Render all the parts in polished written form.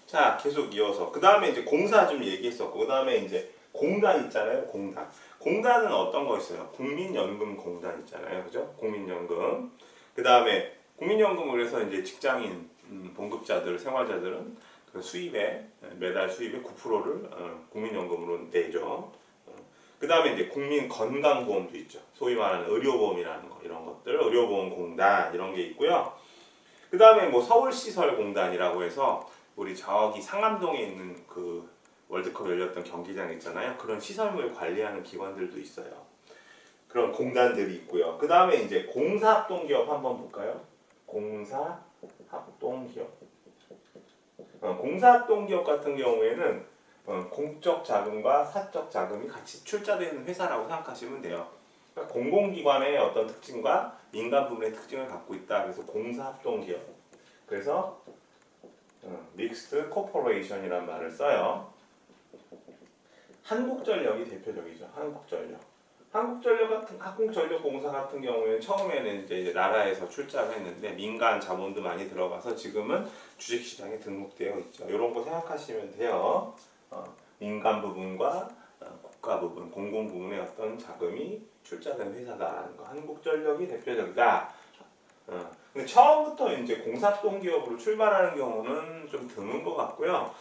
자, 계속 이어서 그 다음에 이제 공사 좀 얘기했었고 그 다음에 이제 공단 있잖아요. 공단. 공단은 어떤 거 있어요? 국민연금공단 있잖아요. 그죠? 국민연금. 그 다음에 국민연금을 해서 이제 직장인 봉급자들, 생활자들은 그 수입에 매달 수입의 9%를 국민연금으로 내죠. 그 다음에 이제 국민건강보험도 있죠. 소위 말하는 의료보험이라는 거 이런 것들, 의료보험공단 이런 게 있고요. 그 다음에 뭐 서울시설공단이라고 해서 우리 저기 상암동에 있는 그 월드컵 열렸던 경기장 있잖아요. 그런 시설물 관리하는 기관들도 있어요. 그런 공단들이 있고요. 그 다음에 이제 공사합동기업 한번 볼까요? 공사합동기업. 공사합동기업 같은 경우에는 공적 자금과 사적 자금이 같이 출자되는 회사라고 생각하시면 돼요. 그러니까 공공기관의 어떤 특징과 민간 부문의 특징을 갖고 있다. 그래서 공사합동기업. 그래서 믹스드 코퍼레이션이란 말을 써요. 한국전력이 대표적이죠. 한국전력. 한국전력 같은 한국전력공사 같은 경우에는 처음에는 이제 나라에서 출자를 했는데 민간 자본도 많이 들어가서 지금은 주식시장에 등록되어 있죠. 이런 거 생각하시면 돼요. 민간 부분과 국가 부분, 공공 부분의 어떤 자금이 출자된 회사다라는 거. 한국전력이 대표적이다. 근데 처음부터 이제 공사동 기업으로 출발하는 경우는 좀 드문 것 같고요.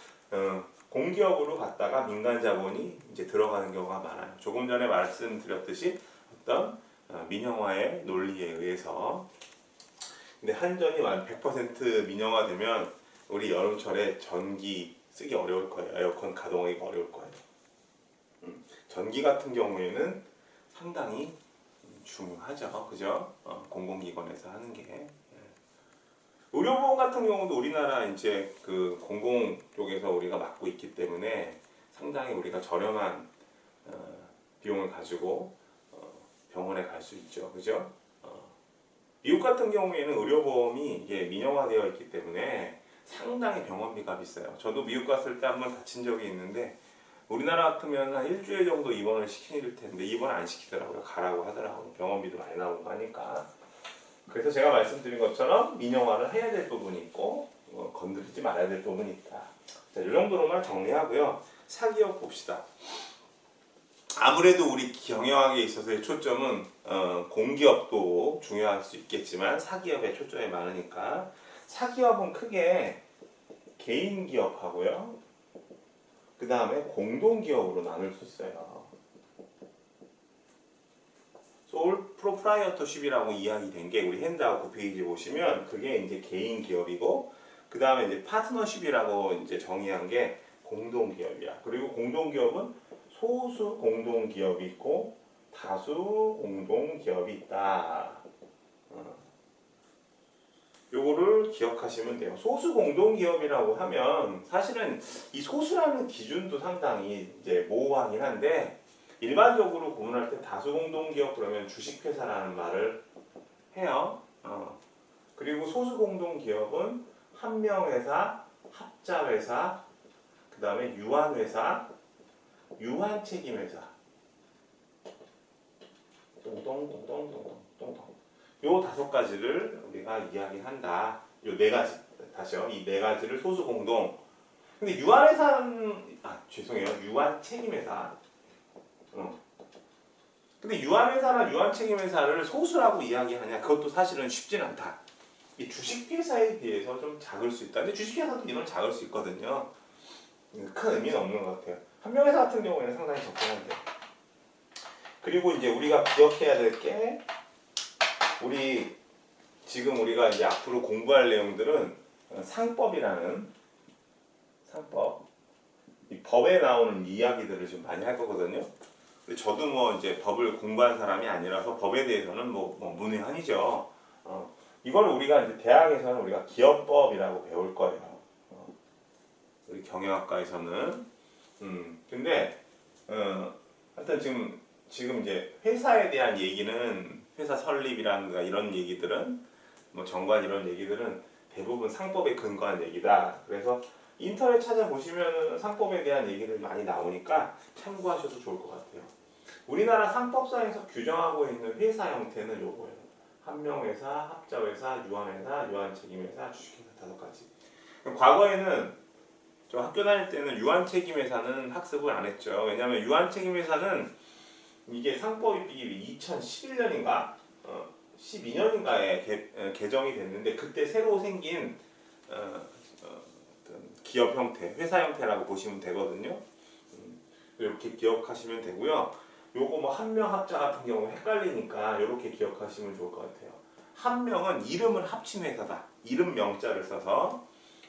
공기업으로 갔다가 민간 자본이 이제 들어가는 경우가 많아요. 조금 전에 말씀드렸듯이 어떤 민영화의 논리에 의해서. 근데 한전이 100% 민영화되면 우리 여름철에 전기 쓰기 어려울 거예요. 에어컨 가동하기 어려울 거예요. 전기 같은 경우에는 상당히 중요하죠. 그죠? 공공기관에서 하는 게. 의료보험 같은 경우도 우리나라 이제 그 공공 쪽에서 우리가 맡고 있기 때문에 상당히 우리가 저렴한 비용을 가지고 병원에 갈 수 있죠. 그죠? 미국 같은 경우에는 의료보험이 이게 민영화되어 있기 때문에 상당히 병원비가 비싸요. 저도 미국 갔을 때 한번 다친 적이 있는데 우리나라 같으면 한 일주일 정도 입원을 시킬 텐데 입원 안 시키더라고요. 가라고 하더라고요. 병원비도 많이 나오고 하니까. 그래서 제가 말씀드린 것처럼 민영화를 해야 될 부분이 있고 건드리지 말아야 될 부분이 있다. 자, 이 정도로만 정리하고요. 사기업 봅시다. 아무래도 우리 경영학에 있어서의 초점은 공기업도 중요할 수 있겠지만 사기업에 초점이 많으니까 사기업은 크게 개인기업하고요. 그 다음에 공동기업으로 나눌 수 있어요. 소울 프로프라이어터십이라고 이야기된 게 우리 핸드아웃 페이지 보시면 그게 이제 개인 기업이고 그 다음에 이제 파트너십이라고 이제 정의한 게 공동기업이야. 그리고 공동기업은 소수 공동기업이 있고 다수 공동기업이 있다. 요거를 기억하시면 돼요. 소수 공동기업이라고 하면 사실은 이 소수라는 기준도 상당히 이제 모호하긴 한데 일반적으로 구분할 때 다수 공동기업 그러면 주식회사라는 말을 해요. 그리고 소수 공동기업은 한명회사, 합자회사, 그 다음에 유한회사, 유한책임회사. 요 5가지를 우리가 이야기한다. 요 4가지. 다시요. 이 4가지를 소수 공동. 근데 유한회사는 죄송해요. 유한책임회사. 근데 유한회사나 유한책임회사를 소수라고 이야기하냐? 그것도 사실은 쉽진 않다. 이 주식회사에 비해서 좀 작을 수 있다. 근데 주식회사도 이런 작을 수 있거든요. 큰 의미는 없는 것 같아요. 한명회사 같은 경우에는 상당히 적당한데. 그리고 이제 우리가 기억해야 될 게 우리 지금 우리가 이제 앞으로 공부할 내용들은 상법이라는 상법, 이 법에 나오는 이야기들을 좀 많이 할 거거든요. 근데 저도 뭐 이제 법을 공부한 사람이 아니라서 법에 대해서는 뭐 문외한이죠. 이걸 우리가 이제 대학에서는 우리가 기업법이라고 배울 거예요. 우리 경영학과에서는. 근데 하여튼 지금 이제 회사에 대한 얘기는 회사 설립이라든가 이런 얘기들은 뭐 정관 이런 얘기들은 대부분 상법에 근거한 얘기다. 그래서 인터넷 찾아보시면 상법에 대한 얘기들 많이 나오니까 참고하셔도 좋을 것 같아요. 우리나라 상법상에서 규정하고 있는 회사 형태는 요거예요. 한명회사, 합자회사, 유한회사, 유한책임회사, 주식회사 5가지. 과거에는 저 학교 다닐 때는 유한책임회사는 학습을 안 했죠. 왜냐하면 유한책임회사는 이게 상법이 2011년인가 12년인가에 개정이 됐는데 그때 새로 생긴 어떤 기업 형태, 회사 형태라고 보시면 되거든요. 이렇게 기억하시면 되고요. 요거 뭐 한명 합자 같은 경우 헷갈리니까 이렇게 기억하시면 좋을 것 같아요. 한명은 이름을 합친 회사다. 이름 명자를 써서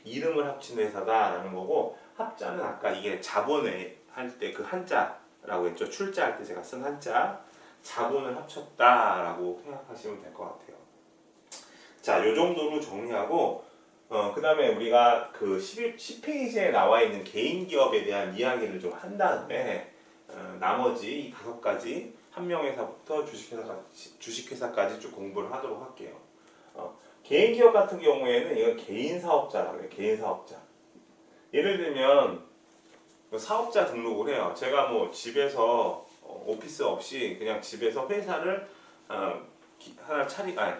이름을 합친 회사다라는 거고, 합자는 아까 이게 자본에 할 때 그 한자라고 했죠. 출자할 때 제가 쓴 한자, 자본을 합쳤다라고 생각하시면 될 것 같아요. 자, 요 정도로 정리하고 그 다음에 우리가 그 10페이지에 나와 있는 개인 기업에 대한 이야기를 좀 한 다음에 나머지 이 5가지 한명회사부터 주식회사까지 쭉 공부를 하도록 할게요. 개인 기업 같은 경우에는 이건 개인 사업자라고 해요. 개인 사업자. 예를 들면 사업자 등록을 해요. 제가 뭐 집에서 오피스 없이 그냥 집에서 회사를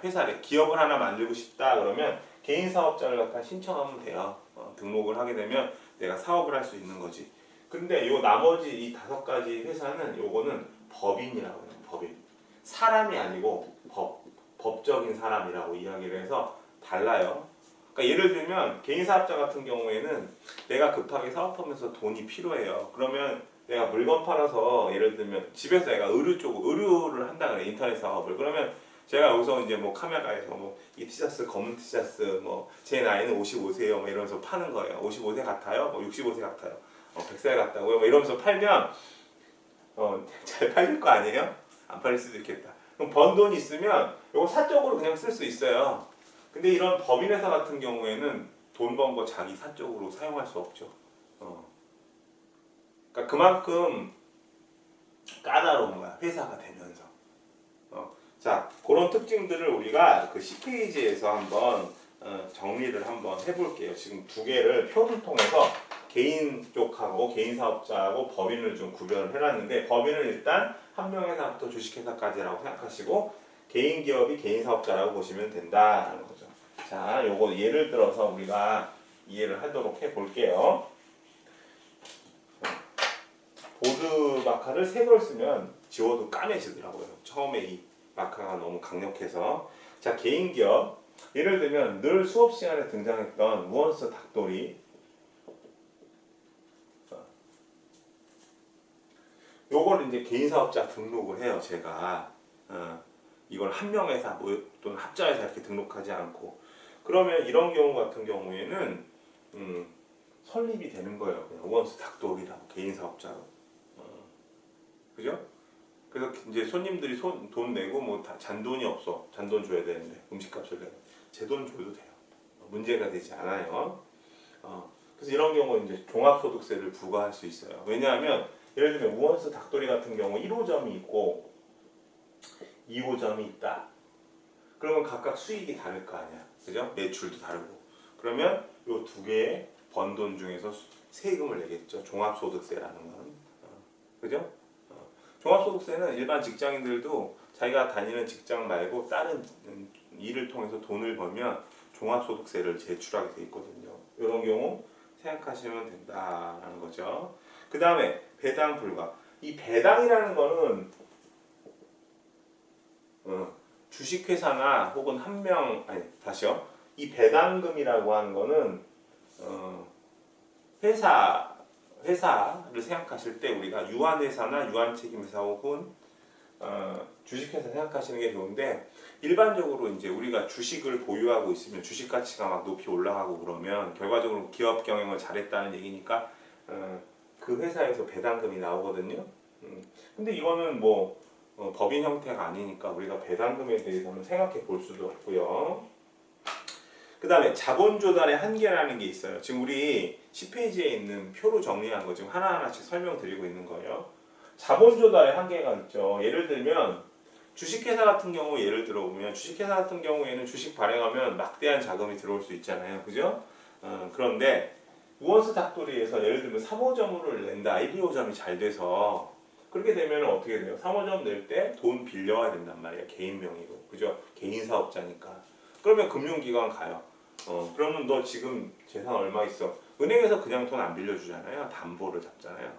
회사를 기업을 하나 만들고 싶다 그러면 개인 사업자를 갖다 신청하면 돼요. 등록을 하게 되면 내가 사업을 할 수 있는 거지. 근데 요 나머지 이 5가지 회사는 요거는 법인이라고 해요. 법인. 사람이 아니고 법적인 사람이라고 이야기를 해서 달라요. 그러니까 예를 들면 개인 사업자 같은 경우에는 내가 급하게 사업하면서 돈이 필요해요. 그러면 내가 물건 팔아서 예를 들면 집에서 내가 의류를 한다 그래. 인터넷 사업을. 그러면 제가 여기서 이제 뭐 카메라에서 뭐 이 티셔츠 검은 티셔츠 뭐 제 나이는 55세요 뭐 이러면서 파는 거예요. 55세 같아요? 뭐 65세 같아요? 100살 같다고요? 뭐 이러면서 팔면 잘 팔릴 거 아니에요? 안 팔릴 수도 있겠다. 그럼 번 돈 있으면 이거 사적으로 그냥 쓸 수 있어요. 근데 이런 법인회사 같은 경우에는 돈 번 거 자기 사적으로 사용할 수 없죠. 그러니까 그만큼 까다로운 거야. 회사가 되면서. 자, 그런 특징들을 우리가 그 10페이지에서 한번 정리를 한번 해볼게요. 지금 2개를 표를 통해서 개인 쪽하고 개인 사업자하고 법인을 좀 구별을 해놨는데, 법인을 일단 한명회사부터 주식회사까지라고 생각하시고 개인 기업이 개인 사업자라고 보시면 된다라는 거죠. 자, 요거 예를 들어서 우리가 이해를 하도록 해볼게요. 보드 마카를 3걸 쓰면 지워도 까매지더라고요. 처음에 이 마카가 너무 강력해서. 자, 개인 기업. 예를 들면 늘 수업 시간에 등장했던 우원스 닭도리. 요걸 이제 개인 사업자 등록을 해요, 제가. 이걸 한명회사 뭐 또는 합자회사 이렇게 등록하지 않고. 그러면 이런 경우 같은 경우에는 설립이 되는 거예요. 그냥 우원스 닭도리라고 개인 사업자로. 그죠? 그래서 이제 손님들이 돈 내고 뭐 다 잔돈이 없어. 잔돈 줘야 되는데 음식값을 내고 제 돈 줘도 돼요. 문제가 되지 않아요. 그래서 이런 경우 이제 종합소득세를 부과할 수 있어요. 왜냐하면 예를 들면 우원스 닭도리 같은 경우 1호점이 있고 2호점이 있다. 그러면 각각 수익이 다를 거 아니야. 그죠? 매출도 다르고. 그러면 이 2개의 번 돈 중에서 세금을 내겠죠. 종합소득세라는 건. 그죠? 종합소득세는 일반 직장인들도 자기가 다니는 직장 말고 다른 일을 통해서 돈을 벌면 종합소득세를 제출하게 돼 있거든요. 이런 경우 생각하시면 된다는 거죠. 그 다음에 배당 불가. 이 배당이라는 거는 주식회사나 혹은 이 배당금이라고 하는 거는 회사를 생각하실 때 우리가 유한회사나 유한책임회사 혹은 주식회사 생각하시는 게 좋은데, 일반적으로 이제 우리가 주식을 보유하고 있으면 주식 가치가 막 높이 올라가고 그러면 결과적으로 기업 경영을 잘했다는 얘기니까 그 회사에서 배당금이 나오거든요. 근데 이거는 뭐 법인 형태가 아니니까 우리가 배당금에 대해서는 생각해 볼 수도 없고요. 그 다음에 자본 조달의 한계라는 게 있어요. 지금 우리 10페이지에 있는 표로 정리한 거 지금 하나하나씩 설명드리고 있는 거예요. 자본 조달의 한계가 있죠. 예를 들면 주식회사 같은 경우 예를 들어보면 주식회사 같은 경우에는 주식 발행하면 막대한 자금이 들어올 수 있잖아요. 그죠? 그런데 우원스 닭도리에서 예를 들면 3호점을 낸다. 1, 2호점이 잘 돼서 그렇게 되면 어떻게 돼요? 3호점 낼 때 돈 빌려와야 된단 말이에요. 개인 명의로. 그죠? 개인 사업자니까. 그러면 금융기관 가요. 그러면 너 지금 재산 얼마 있어? 은행에서 그냥 돈 안 빌려주잖아요. 담보를 잡잖아요.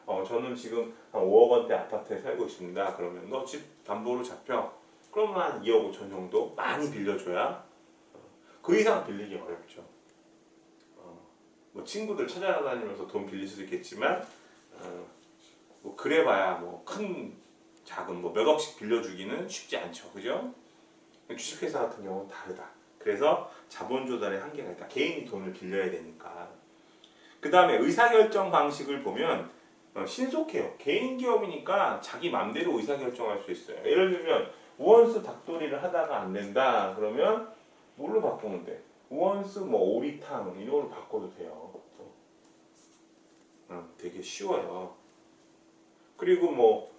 그럼 저는 지금 한 5억 원대 아파트에 살고 있습니다. 그러면 너 집 담보로 잡혀. 그러면 한 2억 5천 정도 많이 빌려줘야 그 이상 빌리기 어렵죠. 뭐 친구들 찾아다니면서 돈 빌릴 수도 있겠지만 뭐 그래봐야 뭐 큰 작은 뭐 몇 억씩 빌려주기는 쉽지 않죠. 그죠? 주식회사 같은 경우는 다르다. 그래서 자본 조달의 한계가 있다. 개인이 돈을 빌려야 되니까. 그 다음에 의사결정 방식을 보면 신속해요. 개인 기업이니까 자기 맘대로 의사결정할 수 있어요. 예를 들면 우원수 닭도리를 하다가 안 된다 그러면 뭘로 바꾸면 돼? 우원수 뭐 오리탕 이걸로 바꿔도 돼요. 되게 쉬워요. 그리고 뭐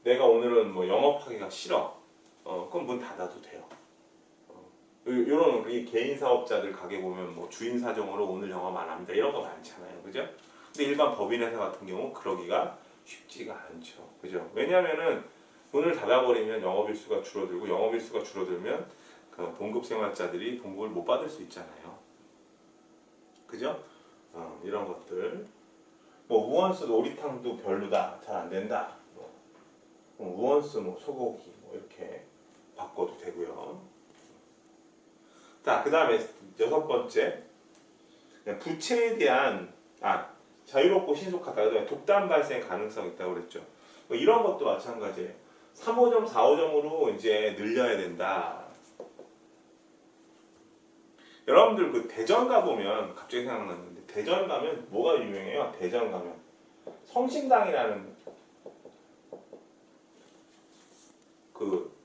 내가 오늘은 뭐 영업하기가 싫어. 그럼 문 닫아도 돼요. 이런 우리 개인 사업자들 가게 보면 뭐 주인 사정으로 오늘 영업 안 합니다. 이런 거 많잖아요. 그죠? 근데 일반 법인회사 같은 경우 그러기가 쉽지가 않죠. 그죠? 왜냐면은 문을 닫아버리면 영업일수가 줄어들고 영업일수가 줄어들면 그 봉급생활자들이 봉급을 못 받을 수 있잖아요. 그죠? 이런 것들. 뭐 우원수 오리탕도 별로다. 잘 안 된다. 우원수 뭐 소고기 뭐 이렇게 바꿔도 되고요. 자, 그 다음에 6번째 부채에 대한 자유롭고 신속하다. 그다음에 독단 발생 가능성이 있다고 그랬죠. 뭐 이런 것도 마찬가지예요. 3호점, 4호점으로 이제 늘려야 된다. 여러분들 그 대전 가보면 갑자기 생각났는데 대전 가면 뭐가 유명해요? 대전 가면 성심당이라는 그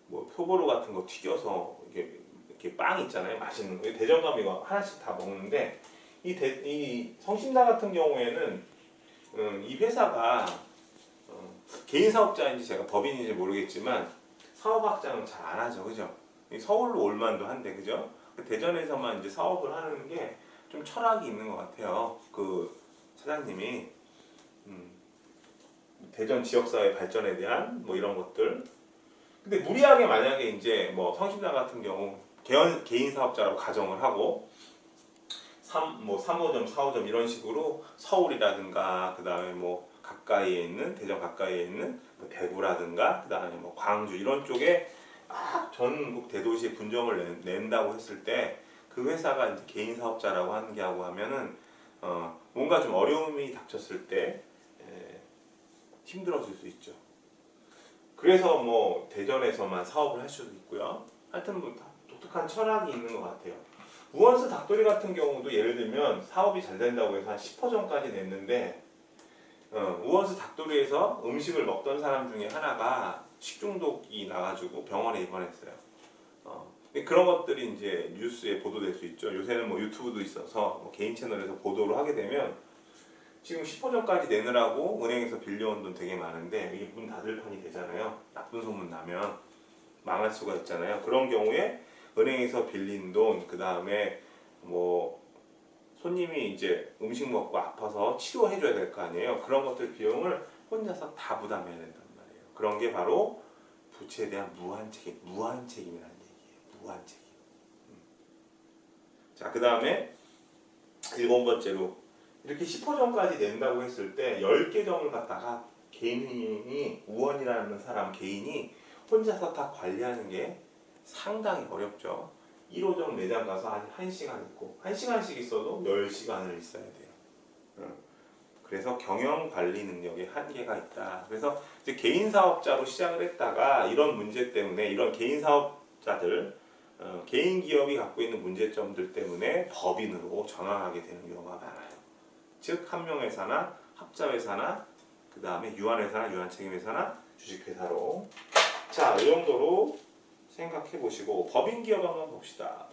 뭐 표고로 같은 거 튀겨서 이렇게 빵 있잖아요. 맛있는 거. 대전 가면 이거 하나씩 다 먹는데 이 성심당 같은 경우에는 이 회사가 개인 사업자인지 제가 법인인지 모르겠지만 사업 확장은 잘 안 하죠. 그죠? 서울로 올 만도 한데 그죠? 대전에서만 이제 사업을 하는 게 좀 철학이 있는 것 같아요. 그 사장님이 대전 지역사회 발전에 대한 뭐 이런 것들. 근데 무리하게 만약에 이제 뭐 성심당 같은 경우 개인 사업자라고 가정을 하고 3호점, 4호점 이런 식으로 서울이라든가 그 다음에 뭐 가까이에 있는 대전 가까이에 있는 뭐 대구라든가 그 다음에 뭐 광주 이런 쪽에 전국 대도시에 분점을 낸다고 했을 때 그 회사가 이제 개인 사업자라고 하는 게 하고 하면은 뭔가 좀 어려움이 닥쳤을 때 힘들어질 수 있죠. 그래서 뭐 대전에서만 사업을 할 수도 있고요. 하여튼 뭐 독특한 철학이 있는 것 같아요. 우원수 닭도리 같은 경우도 예를 들면 사업이 잘 된다고 해서 한 10호점까지 냈는데 우원수 닭도리에서 음식을 먹던 사람 중에 하나가 식중독이 나가지고 병원에 입원했어요. 그런 것들이 이제 뉴스에 보도될 수 있죠. 요새는 뭐 유튜브도 있어서 뭐 개인 채널에서 보도를 하게 되면 지금 10호점까지 내느라고 은행에서 빌려온 돈 되게 많은데 이게 문 닫을 판이 되잖아요. 나쁜 소문 나면 망할 수가 있잖아요. 그런 경우에 은행에서 빌린 돈, 그 다음에 뭐 손님이 이제 음식 먹고 아파서 치료해줘야 될 거 아니에요. 그런 것들 비용을 혼자서 다 부담해야 된단 말이에요. 그런 게 바로 부채에 대한 무한책임이라는 얘기예요. 무한책임. 자, 그 다음에 7번째로 이렇게 10호점까지 낸다고 했을 때 10개 점을 갖다가 개인이 우원이라는 사람 개인이 혼자서 다 관리하는 게 상당히 어렵죠. 1호점 매장 가서 한 1시간 있고 1시간씩 있어도 10시간을 있어야 돼요. 그래서 경영 관리 능력에 한계가 있다. 그래서 이제 개인 사업자로 시작을 했다가 이런 문제 때문에 이런 개인 사업자들 개인 기업이 갖고 있는 문제점들 때문에 법인으로 전환하게 되는 경우가 많아요. 즉 한명회사나 합자회사나 그 다음에 유한회사나 유한책임회사나 주식회사로. 자, 이 정도로 생각해 보시고 법인기업 한번 봅시다.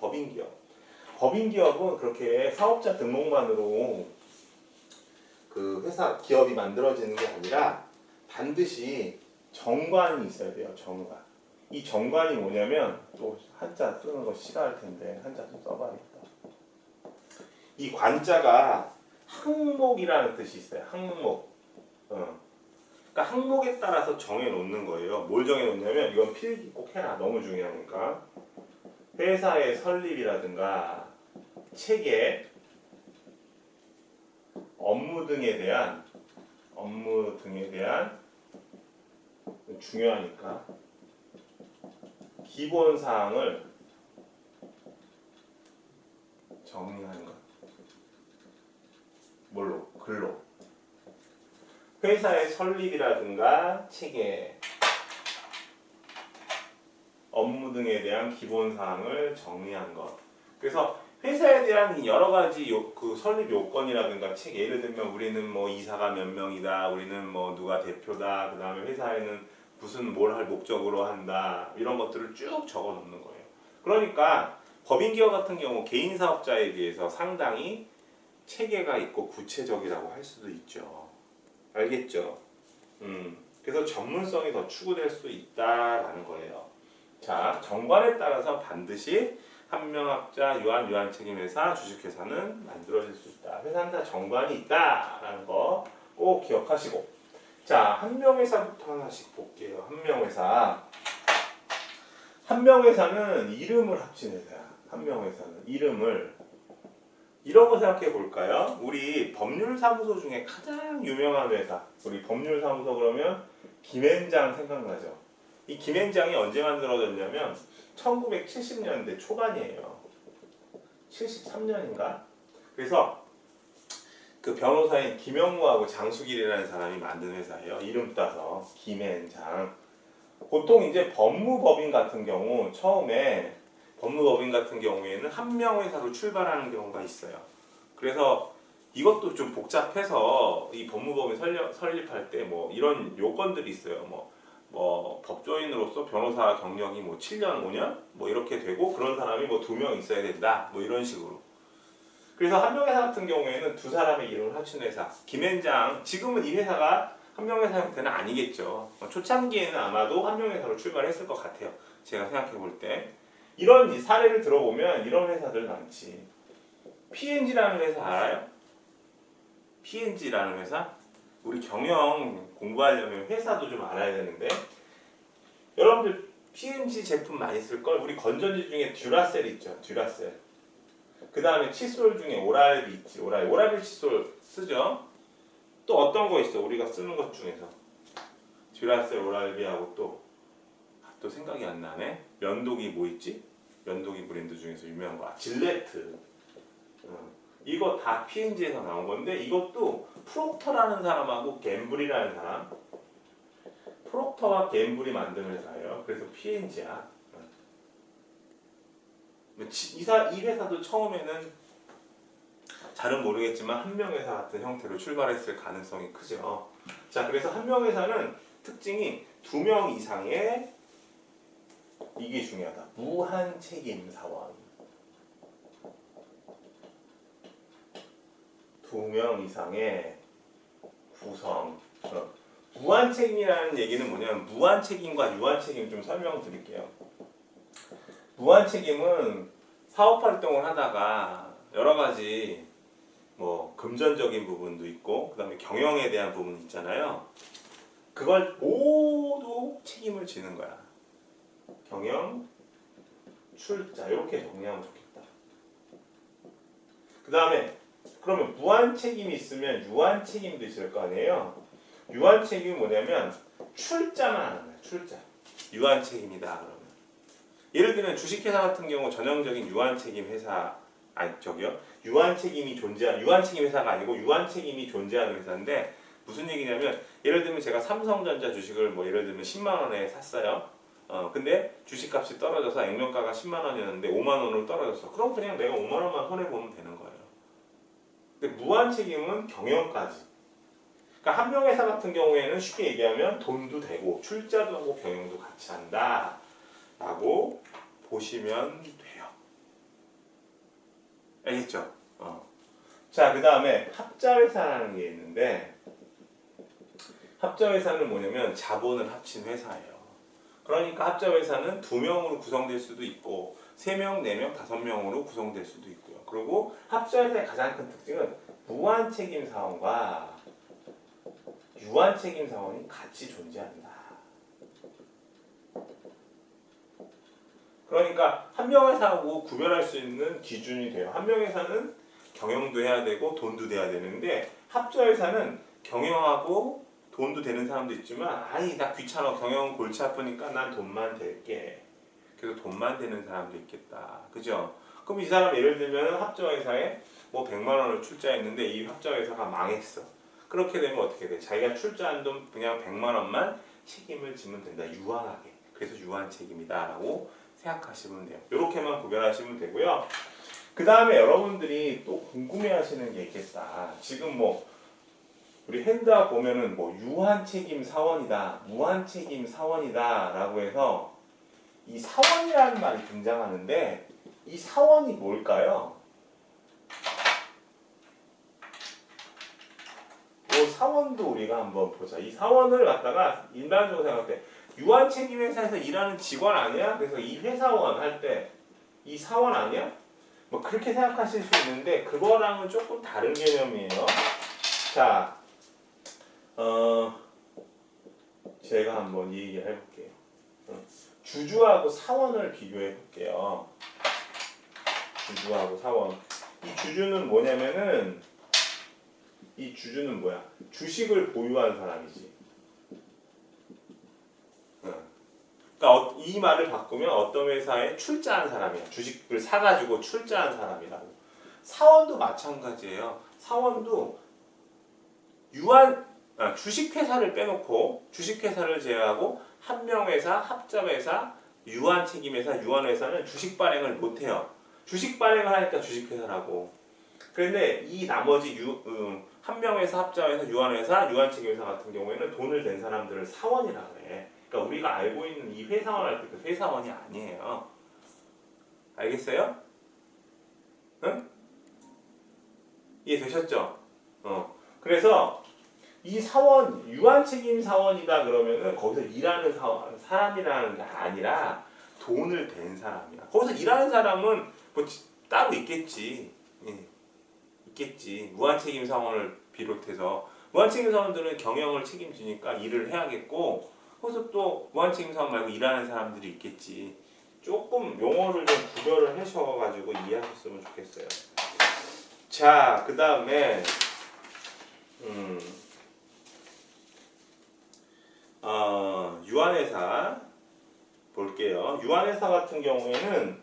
법인기업은 그렇게 사업자 등록만으로 그 회사 기업이 만들어지는 게 아니라 반드시 정관이 있어야 돼요. 정관. 이 정관이 뭐냐면 또 한자 쓰는 거 싫어할 텐데 한자 좀 써봐야겠다. 이 관자가 항목이라는 뜻이 있어요. 항목. 그러니까 항목에 따라서 정해 놓는 거예요. 뭘 정해 놓냐면 이건 필기 꼭 해라. 너무 중요하니까. 회사의 설립이라든가 체계, 업무 등에 대한 중요하니까 기본 사항을 정리하는 것. 뭘로? 글로. 회사의 설립이라든가 체계, 업무 등에 대한 기본 사항을 정리한 것. 그래서 회사에 대한 여러 가지 그 설립 요건이라든가 책 예를 들면 우리는 뭐 이사가 몇 명이다, 우리는 뭐 누가 대표다, 그 다음에 회사에는 무슨 뭘 할 목적으로 한다, 이런 것들을 쭉 적어 놓는 거예요. 그러니까 법인기업 같은 경우 개인 사업자에 비해서 상당히 체계가 있고 구체적이라고 할 수도 있죠. 알겠죠? 그래서 전문성이 더 추구될 수 있다라는 거예요. 자, 정관에 따라서 반드시 한명학자, 유한 책임회사, 주식회사는 만들어질 수 있다. 회사는 다 정관이 있다라는 거 꼭 기억하시고. 자, 한명회사부터 하나씩 볼게요. 한명회사는 이름을 합친 회사야. 한명회사는 이름을 이런 거 생각해 볼까요? 우리 법률사무소 중에 가장 유명한 회사, 우리 법률사무소 그러면 김앤장 생각나죠? 이 김앤장이 언제 만들어졌냐면 1970년대 초반이에요. 73년인가? 그래서 그 변호사인 김영무하고 장수길이라는 사람이 만든 회사예요. 이름 따서 김앤장. 보통 이제 법무법인 같은 경우에는 한명회사로 출발하는 경우가 있어요. 그래서 이것도 좀 복잡해서 이 법무법인 설립할 때 뭐 이런 요건들이 있어요. 뭐 법조인으로서 변호사 경력이 뭐 7년, 5년 뭐 이렇게 되고 그런 사람이 뭐 2명 있어야 된다. 뭐 이런 식으로. 그래서 한명회사 같은 경우에는 두 사람의 이름을 합친 회사. 김앤장, 지금은 이 회사가 한명회사 형태는 아니겠죠. 초창기에는 아마도 한명회사로 출발했을 것 같아요. 제가 생각해 볼 때. 이런 사례를 들어보면 이런 회사들 많지. P&G라는 회사 알아요? P&G라는 회사? 우리 경영 공부하려면 회사도 좀 알아야 되는데 여러분들 P&G 제품 많이 쓸걸? 우리 건전지 중에 듀라셀 있죠. 듀라셀. 그 다음에 칫솔 중에 오랄비 있지. 오랄비 칫솔 쓰죠? 또 어떤 거 있어? 우리가 쓰는 것 중에서 듀라셀, 오랄비하고 또 생각이 안 나네. 면도기 뭐 있지? 면도기 브랜드 중에서 유명한 거. 질레트. 이거 다 P&G에서 나온 건데 이것도 프록터라는 사람하고 갬블이라는 사람, 프록터와 갬블이 만든 회사예요. 그래서 P&G야. 이 회사도 처음에는 잘은 모르겠지만 한명회사 같은 형태로 출발했을 가능성이 크죠. 자, 그래서 한명회사는 특징이 2명 이상의, 이게 중요하다, 무한 책임 사원. 2명 이상의 구성. 무한 책임이라는 얘기는 뭐냐면 무한 책임과 유한 책임 좀 설명드릴게요. 무한 책임은 사업 활동을 하다가 여러 가지 뭐 금전적인 부분도 있고 그다음에 경영에 대한 부분이 있잖아요. 그걸 모두 책임을 지는 거야. 경영, 출자 이렇게 정리하면 좋겠다. 그다음에 그러면 무한 책임이 있으면 유한 책임도 있을 거 아니에요. 유한 책임이 뭐냐면 출자만 하는 거야. 출자. 유한 책임이다 그러면. 예를 들면 주식회사 같은 경우 전형적인 유한 책임 회사, 유한 책임이 유한 책임 회사가 아니고 유한 책임이 존재하는 회사인데 무슨 얘기냐면 예를 들면 제가 삼성전자 주식을 뭐 예를 들면 10만 원에 샀어요. 근데 주식값이 떨어져서 액면가가 10만 원이었는데 5만 원으로 떨어졌어. 그럼 그냥 내가 5만 원만 손해 보면 되는 거예요. 근데 무한 책임은 경영까지. 그러니까 한명회사 같은 경우에는 쉽게 얘기하면 돈도 되고 출자도 하고 경영도 같이 한다 라고 보시면 돼요. 알겠죠? 자, 그 다음에 합자회사라는 게 있는데 합자회사는 뭐냐면 자본을 합친 회사예요. 그러니까 합자회사는 2명으로 구성될 수도 있고 3명, 4명, 5명으로 구성될 수도 있고요. 그리고 합자회사의 가장 큰 특징은 무한 책임 사원과 유한 책임 사원이 같이 존재한다. 그러니까 한 명회사하고 구별할 수 있는 기준이 돼요. 한 명회사는 경영도 해야 되고 돈도 돼야 되는데 합자회사는 경영하고 돈도 되는 사람도 있지만 아니 나 귀찮아 경영 골치 아프니까 난 돈만 될게. 그래서 돈만 되는 사람도 있겠다. 그죠? 그럼 이 사람 예를 들면 합자회사에 뭐 100만 원을 출자했는데 이 합자회사가 망했어. 그렇게 되면 어떻게 돼? 자기가 출자한 돈 그냥 100만 원만 책임을 지면 된다. 유한하게. 그래서 유한 책임이다 라고 생각하시면 돼요. 이렇게만 구별하시면 되고요. 그 다음에 여러분들이 또 궁금해하시는 게 있겠다. 지금 뭐 우리 핸드업 보면은 뭐 유한 책임 사원이다, 무한 책임 사원이다 라고 해서 이 사원이라는 말이 등장하는데 이 사원이 뭘까요? 이 사원도 우리가 한번 보자. 이 사원을 갖다가 일반적으로 생각할 때 유한 책임 회사에서 일하는 직원 아니야? 그래서 이 회사원 할 때 이 사원 아니야? 뭐 그렇게 생각하실 수 있는데 그거랑은 조금 다른 개념이에요. 자, 제가 한번 이 얘기를 해볼게요. 주주하고 사원을 비교해 볼게요. 주주하고 사원. 이 주주는 뭐냐면은 이 주주는 뭐야? 주식을 보유한 사람이지. 그러니까 이 말을 바꾸면 어떤 회사에 출자한 사람이야. 주식을 사가지고 출자한 사람이라고. 사원도 마찬가지예요. 사원도 주식회사를 빼놓고 주식회사를 제외하고 한명회사, 합자회사, 유한책임회사, 유한회사는 주식 발행을 못해요. 주식 발행을 하니까 주식회사라고. 그런데 이 나머지 한명회사, 합자회사, 유한회사, 유한책임회사 같은 경우에는 돈을 댄 사람들을 사원이라고 해. 그러니까 우리가 알고 있는 이 회사원 할 때 그 회사원이 아니에요. 알겠어요? 응? 이해되셨죠? 그래서 이 사원, 유한책임 사원이다 그러면은 거기서 일하는 사람이라는 게 아니라 돈을 댄 사람이야. 거기서 일하는 사람은 뭐 따로 있겠지. 있겠지. 무한책임 사원을 비롯해서 무한책임 사원들은 경영을 책임지니까 일을 해야겠고 거기서 또 무한책임 사원 말고 일하는 사람들이 있겠지. 조금 용어를 좀 구별을 하셔가지고 이해하셨으면 좋겠어요. 자, 그 다음에 유한회사 볼게요. 유한회사 같은 경우에는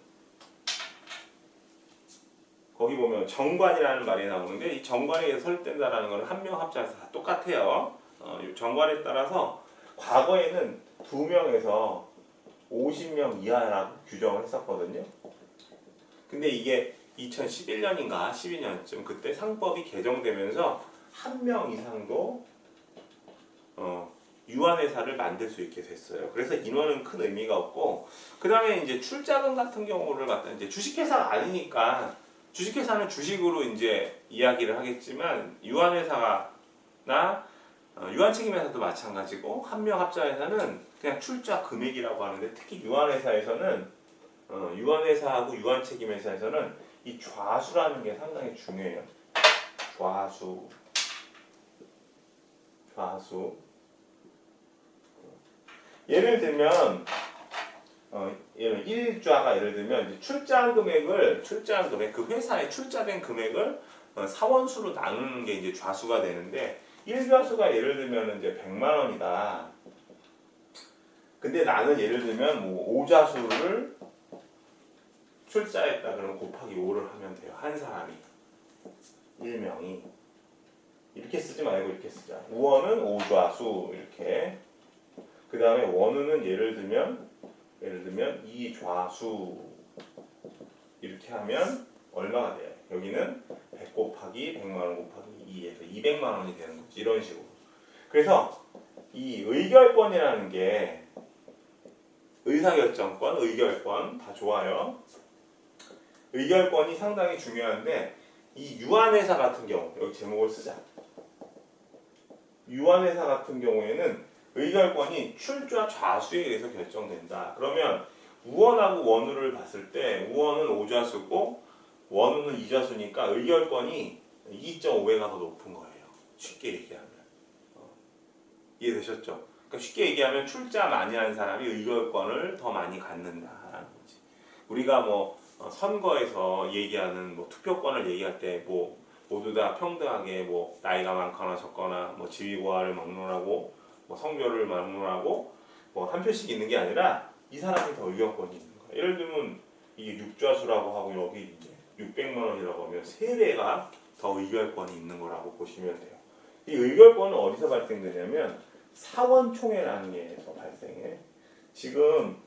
거기 보면 정관이라는 말이 나오는데 이 정관에 설정된다라는 것은 한명 합자해서 다 똑같아요. 정관에 따라서 과거에는 2명에서 50명 이하라고 규정을 했었거든요. 근데 이게 2011년인가 12년쯤 그때 상법이 개정되면서 1명 이상도 유한회사를 만들 수 있게 됐어요. 그래서 인원은 큰 의미가 없고 그 다음에 이제 출자금 같은 경우를 갖다 이제 주식회사가 아니니까 주식회사는 주식으로 이제 이야기를 하겠지만 유한회사나 유한책임회사도 마찬가지고 한명 합자회사는 그냥 출자 금액이라고 하는데 특히 유한회사에서는 유한회사하고 유한책임회사에서는 이 좌수라는 게 상당히 중요해요. 좌수. 예를 들면 일좌가 예를 들면 출자한 금액 그 회사에 출자된 금액을 사원수로 나누는 게 이제 좌수가 되는데 1좌수가 예를 들면 이제 100만 원이다. 근데 나는 예를 들면 뭐 5좌수를 출자했다 그러면 곱하기 5를 하면 돼요. 한 사람이 1명이 이렇게 쓰지 말고 이렇게 쓰자. 우원은 5좌수 이렇게. 그 다음에 원우는 예를 들면 2좌수 이렇게 하면 얼마가 돼요? 여기는 100 곱하기 100만 원 곱하기 2에서 200만 원이 되는 거지. 이런 식으로. 그래서 이 의결권이라는 게 의사결정권, 의결권 다 좋아요. 의결권이 상당히 중요한데 이 유한회사 같은 경우 여기 제목을 쓰자. 유한회사 같은 경우에는 의결권이 출좌 좌수에 의해서 결정된다. 그러면 우원하고 원우를 봤을 때 우원은 5좌수고 원우는 2좌수니까 의결권이 2.5배가 더 높은 거예요. 쉽게 얘기하면. 이해되셨죠? 그러니까 쉽게 얘기하면 출자 많이 한 사람이 의결권을 더 많이 갖는다라는 거지. 우리가 뭐 선거에서 얘기하는 뭐 투표권을 얘기할 때 뭐 모두 다 평등하게 뭐 나이가 많거나 적거나 뭐 지위고하를 막론하고 뭐 성별을 막론하고 뭐 한 표씩 있는 게 아니라 이 사람이 더 의견권이 있는 거야. 예를 들면 이게 육좌수라고 하고 여기 이제 600만 원이라고 하면 3배가 더 의결권이 있는 거라고 보시면 돼요. 이 의결권은 어디서 발생되냐면 사원총회라는 게에서 발생해. 지금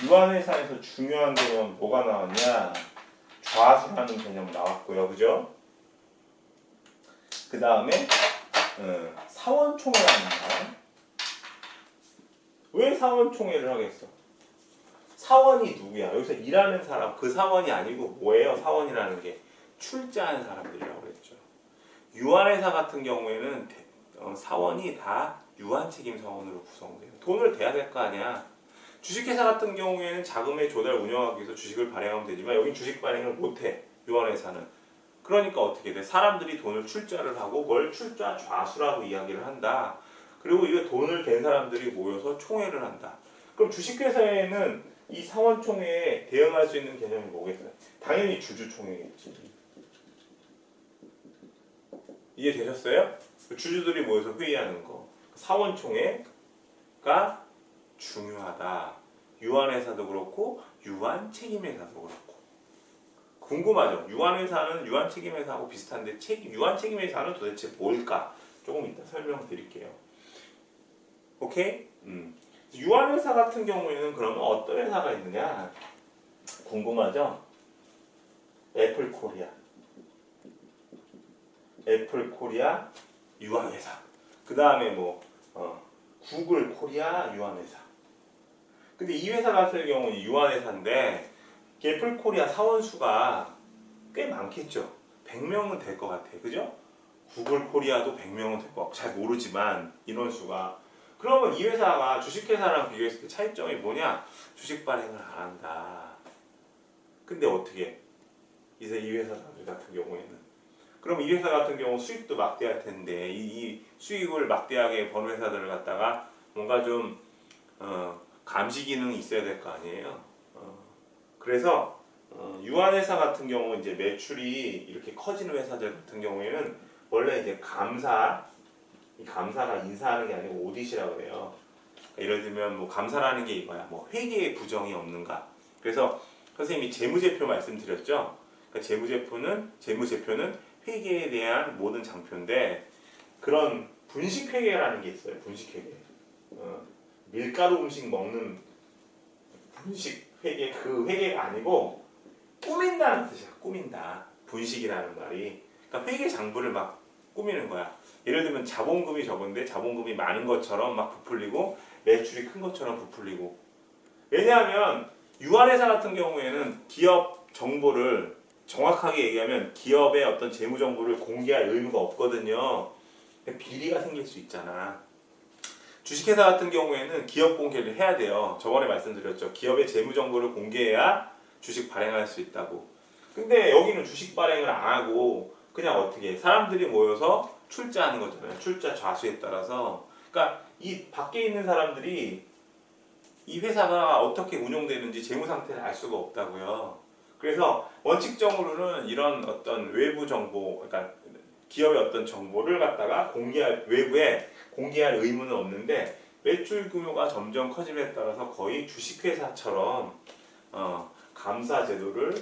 유한회사에서 중요한 개념 뭐가 나왔냐? 좌수라는 개념 나왔고요, 그죠? 그 다음에 사원총회라는 거. 왜 사원총회를 하겠어? 사원이 누구야? 여기서 일하는 사람, 그 사원이 아니고 뭐예요? 사원이라는 게 출자하는 사람들이라고 그랬죠. 유한회사 같은 경우에는 사원이 다 유한책임 사원으로 구성돼요. 돈을 대야 될 거 아니야. 주식회사 같은 경우에는 자금의 조달 운영하기 위해서 주식을 발행하면 되지만 여긴 주식 발행을 못해. 유한회사는. 그러니까 어떻게 돼? 사람들이 돈을 출자를 하고 뭘 출자 좌수라고 이야기를 한다. 그리고 이 돈을 댄 사람들이 모여서 총회를 한다. 그럼 주식회사에는 이 사원총회에 대응할 수 있는 개념이 뭐겠어요? 당연히 주주총회겠지. 이해되셨어요? 주주들이 모여서 회의하는 거. 사원총회가 중요하다. 유한회사도 그렇고 유한책임회사도 그렇고. 궁금하죠? 유한회사는 유한책임회사하고 비슷한데 유한책임회사는 도대체 뭘까? 조금 이따 설명드릴게요. 오케이? 유한회사 같은 경우에는 그러면 어떤 회사가 있느냐? 궁금하죠? 애플코리아, 유한회사. 그 다음에 뭐 구글 코리아 유한회사. 근데 이 회사 같은 경우는 유한회사인데 애플코리아 사원수가 꽤 많겠죠. 100명은 될 것 같아요. 그죠? 구글 코리아도 100명은 될 것 같고 잘 모르지만 인원수가. 그러면 이 회사가 주식회사랑 비교했을 때 차이점이 뭐냐? 주식 발행을 안 한다. 근데 어떻게? 이제 이 회사 같은 경우에는. 그럼 이 회사 같은 경우 수익도 막대할 텐데 이 수익을 막대하게 버는 회사들을 갖다가 뭔가 좀 감시 기능이 있어야 될 거 아니에요. 그래서 유한회사 같은 경우 이제 매출이 이렇게 커지는 회사들 같은 경우에는 원래 이제 이 감사가 인사하는 게 아니고 오디시라고 그래요. 그러니까 예를 들면 뭐 감사라는 게 이거야. 뭐 회계에 부정이 없는가. 그래서 선생님이 재무제표 말씀드렸죠. 그러니까 재무제표는 회계에 대한 모든 장표인데 그런 분식회계라는 게 있어요. 분식회계. 밀가루 음식 먹는 분식회계 그 회계가 아니고 꾸민다는 뜻이야. 꾸민다. 분식이라는 말이. 그러니까 회계 장부를 막 꾸미는 거야. 예를 들면 자본금이 적은데 자본금이 많은 것처럼 막 부풀리고 매출이 큰 것처럼 부풀리고. 왜냐하면 유한회사 같은 경우에는 기업 정보를 정확하게 얘기하면 기업의 어떤 재무 정보를 공개할 의무가 없거든요. 비리가 생길 수 있잖아. 주식회사 같은 경우에는 기업 공개를 해야 돼요. 저번에 말씀드렸죠. 기업의 재무 정보를 공개해야 주식 발행할 수 있다고. 근데 여기는 주식 발행을 안 하고 그냥 어떻게 사람들이 모여서 출자하는 거잖아요. 출자 좌수에 따라서. 그러니까 이 밖에 있는 사람들이 이 회사가 어떻게 운영되는지 재무 상태를 알 수가 없다고요. 그래서 원칙적으로는 이런 어떤 외부 정보, 그러니까 기업의 어떤 정보를 갖다가 외부에 공개할 의무는 없는데 매출 규모가 점점 커짐에 따라서 거의 주식회사처럼 감사 제도를